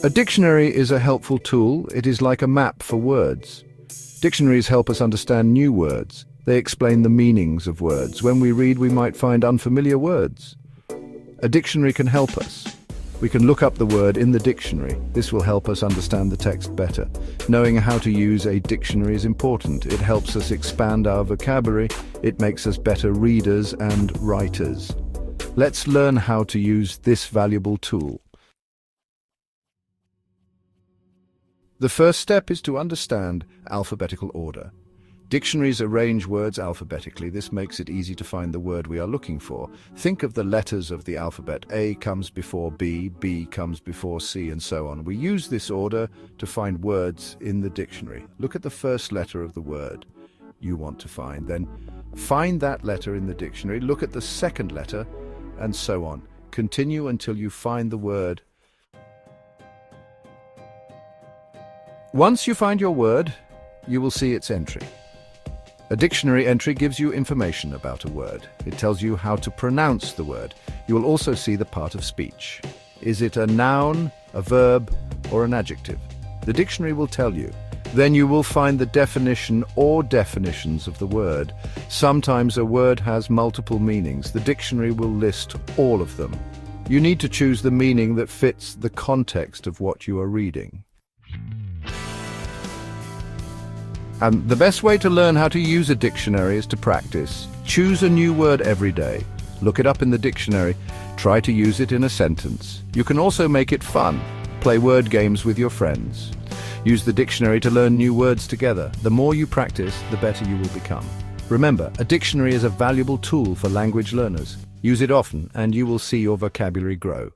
A dictionary is a helpful tool. It is like a map for words. Dictionaries help us understand new words. They explain the meanings of words. When we read, we might find unfamiliar words. A dictionary can help us. We can look up the word in the dictionary. This will help us understand the text better. Knowing how to use a dictionary is important. It helps us expand our vocabulary. It makes us better readers and writers. Let's learn how to use this valuable tool. The first step is to understand alphabetical order. Dictionaries arrange words alphabetically. This makes it easy to find the word we are looking for. Think of the letters of the alphabet. A comes before B, B comes before C, and so on. We use this order to find words in the dictionary. Look at the first letter of the word you want to find. Then find that letter in the dictionary. Look at the second letter, and so on. Continue until you find the word. Once you find your word, you will see its entry. A dictionary entry gives you information about a word. It tells you how to pronounce the word. You will also see the part of speech. Is it a noun, a verb, or an adjective? The dictionary will tell you. Then you will find the definition or definitions of the word. Sometimes a word has multiple meanings. The dictionary will list all of them. You need to choose the meaning that fits the context of what you are reading. And the best way to learn how to use a dictionary is to practice. Choose a new word every day. Look it up in the dictionary. Try to use it in a sentence. You can also make it fun. Play word games with your friends. Use the dictionary to learn new words together. The more you practice, the better you will become. Remember, a dictionary is a valuable tool for language learners. Use it often, and you will see your vocabulary grow.